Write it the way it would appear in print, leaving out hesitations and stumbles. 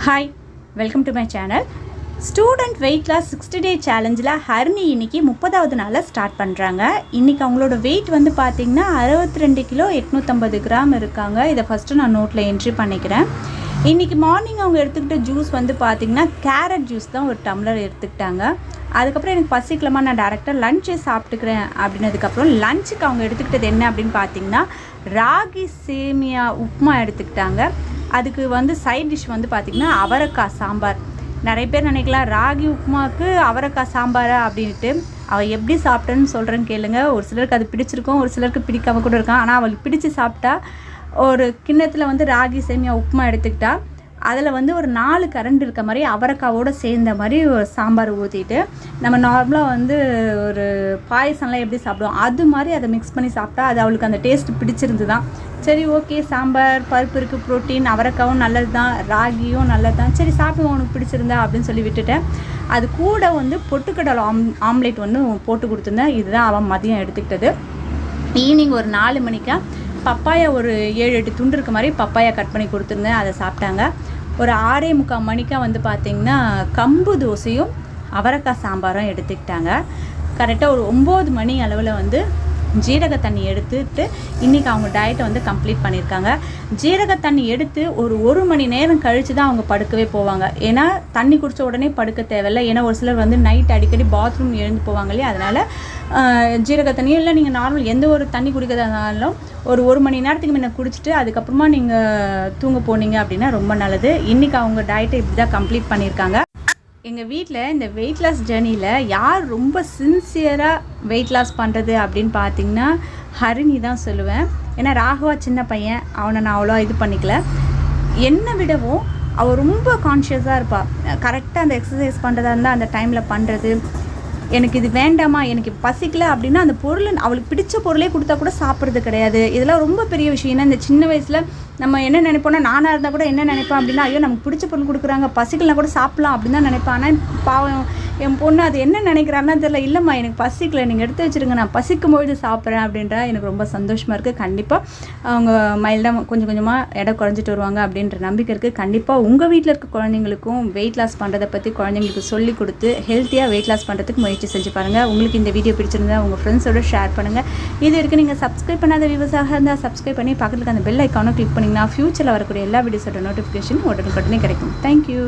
Hi, welcome to my channel. Student weight loss 60 day சேலஞ்சில் ஹரிணி இன்றைக்கி 30வது நாளில் ஸ்டார்ட் பண்ணுறாங்க. இன்றைக்கி அவங்களோட வெயிட் வந்து பார்த்திங்கன்னா 62 கிலோ 850 கிராம் இருக்காங்க. இதை ஃபஸ்ட்டு நான் நோட்டில் என்ட்ரி பண்ணிக்கிறேன். இன்றைக்கி மார்னிங் அவங்க எடுத்துக்கிட்ட ஜூஸ் வந்து பார்த்திங்கன்னா கேரட் ஜூஸ் தான் ஒரு டம்ளர் எடுத்துக்கிட்டாங்க. அதுக்கப்புறம் எனக்கு பசிக்கலமா நான் டேரெக்டாக லஞ்சே சாப்பிட்டுக்கிறேன் அப்படின்னதுக்கப்புறம் லஞ்சுக்கு அவங்க எடுத்துக்கிட்டது என்ன அப்படின்னு பார்த்திங்கன்னா ராகி சேமியா உப்புமா எடுத்துக்கிட்டாங்க. அதுக்கு வந்து சைட் டிஷ் வந்து பார்த்திங்கன்னா அவரைக்காய் சாம்பார். நிறைய பேர் நினைக்கலாம் ராகி உப்புமாவுக்கு அவரைக்காய் சாம்பாரா அப்படின்ட்டு. அவள் எப்படி சாப்பிட்டேன்னு சொல்கிறேன்னு கேளுங்க. ஒரு சிலருக்கு அது பிடிச்சிருக்கும், ஒரு சிலருக்கு பிடிக்காம கூட இருக்கான். ஆனால் அவளுக்கு பிடிச்சி சாப்பிட்டா ஒரு கிண்ணத்தில் வந்து ராகி சேமியா உப்புமா எடுத்துக்கிட்டா அதில் வந்து ஒரு 4 கரண்ட் இருக்க மாதிரி அவரைக்காவோடு சேர்ந்த மாதிரி ஒரு சாம்பார் ஊற்றிட்டு நம்ம நார்மலாக வந்து ஒரு பாயசம்லாம் எப்படி சாப்பிடுவோம் அது மாதிரி அதை மிக்ஸ் பண்ணி சாப்பிட்டா அது அவளுக்கு அந்த டேஸ்ட் பிடிச்சிருந்து தான். சரி, ஓகே, சாம்பார் பருப்பு இருக்குது, ப்ரோட்டீன், அவரைக்காவும் நல்லது தான், ராகியும் நல்லது தான், சரி சாப்பிடுவோம் உனக்கு பிடிச்சிருந்தா அப்படின்னு சொல்லி விட்டுட்டேன். அது கூட வந்து பொட்டுக்கடலை ஆம்லேட் வந்து போட்டு கொடுத்துருந்தேன். இதுதான் அவன் மதியம் எடுத்துக்கிட்டது. ஈவினிங் ஒரு 4 மணிக்கா பப்பாயா ஒரு 7-8 துண்டு இருக்க மாதிரி பப்பாயா கட் பண்ணி கொடுத்துருந்தேன். அதை சாப்பிட்டாங்க. ஒரு 6:45 மணிக்கா வந்து பார்த்திங்கன்னா கம்பு தோசையும் அவரைக்காய் சாம்பாரும் எடுத்துக்கிட்டாங்க. கரெக்டாக ஒரு 9 மணி அளவில் வந்து ஜீரக தண்ணி எடுத்துட்டு இன்றைக்கி அவங்க டயட்டை வந்து கம்ப்ளீட் பண்ணியிருக்காங்க. ஜீரக தண்ணி எடுத்து ஒரு மணி நேரம் கழித்து தான் அவங்க படுக்கவே போவாங்க. ஏன்னா தண்ணி குடித்த உடனே படுக்க தேவையில்லை. ஏன்னா ஒரு சிலர் வந்து நைட் அடிக்கடி பாத்ரூம் எழுந்து போவாங்க இல்லையா, அதனால் ஜீரக தண்ணியும் இல்லை, நீங்கள் நார்மல் எந்த ஒரு தண்ணி குடிக்கிறதாலும் ஒரு மணி நேரத்துக்கு முன்ன குடிச்சிட்டு அதுக்கப்புறமா நீங்கள் தூங்க போனீங்க அப்படின்னா ரொம்ப நல்லது. இன்றைக்கி அவங்க டயட்டை இப்படி தான் கம்ப்ளீட் பண்ணியிருக்காங்க. எங்கள் வீட்டில் இந்த வெயிட் லாஸ் ஜேர்னியில் யார் ரொம்ப சின்சியராக வெயிட் லாஸ் பண்ணுறது அப்படின்னு பார்த்திங்கன்னா ஹரிணி தான் சொல்லுவேன். ஏன்னா ராகவா சின்ன பையன், அவனை நான் அவ்வளோ இது பண்ணிக்கல. என்னை விடவும் அவள் ரொம்ப கான்ஷியஸாக இருப்பாள். கரெக்டாக அந்த எக்ஸசைஸ் பண்ணுறதா இருந்தால் அந்த டைமில் பண்ணுறது. எனக்கு இது வேண்டாமா, எனக்கு பசிக்கல அப்படின்னா அந்த பொருள் அவளுக்கு பிடிச்ச பொருளே கொடுத்தா கூட சாப்பிட்றது கிடையாது. இதெல்லாம் ரொம்ப பெரிய விஷயம். ஏன்னா இந்த சின்ன வயசில் நம்ம என்ன நினைப்போம்னா, நானாக இருந்தால் கூட என்ன நினைப்பேன் அப்படின்னா, ஐயோ நமக்கு பிடிச்ச பொருள் கொடுக்குறாங்க, பசிக்கலாம் கூட சாப்பிட்லாம் அப்படின்னு தான் நினைப்பேன். ஆனால் பாவம் என் பொண்ணு அது என்ன நினைக்கிறான்னா தெரியல. இல்லைம்மா எனக்கு பசிக்கல, நீங்கள் எடுத்து வச்சுருங்க, நான் பசிக்கும் பொழுது சாப்பிட்றேன் அப்படின்றா எனக்கு ரொம்ப சந்தோஷமாக இருக்குது. கண்டிப்பாக அவங்க மைல்டாக கொஞ்சம் கொஞ்சமாக எடை குறைஞ்சிட்டு வருவாங்க அப்படின்ற நம்பிக்கை இருக்குது. கண்டிப்பாக உங்கள் வீட்டில் இருக்க குழந்தைங்களுக்கும் வெயிட் லாஸ் பண்ணுறதை பற்றி குழந்தைங்களுக்கு சொல்லி கொடுத்து ஹெல்த்தியாக வெயிட் லாஸ் பண்ணுறதுக்கு முயற்சி செஞ்சு பாருங்கள். உங்களுக்கு இந்த வீடியோ பிடிச்சிருந்தா உங்கள் ஃப்ரெண்ட்ஸோட ஷேர் பண்ணுங்கள். இது வரைக்கும் நீங்கள் சப்ஸ்கிரைப் பண்ணாத வியூவர்ஸாக இருந்தால் சப்ஸ்கிரைப் பண்ணி பக்கத்தில் அந்த பெல் ஐக்கானை கிளிக் பண்ணிங்கன்னா ஃப்யூச்சரில் வரக்கூடிய எல்லா வீடியோஸோட நோட்டிஃபிகேஷன் உடனுக்குடனே கிடைக்கும். தேங்க்யூ.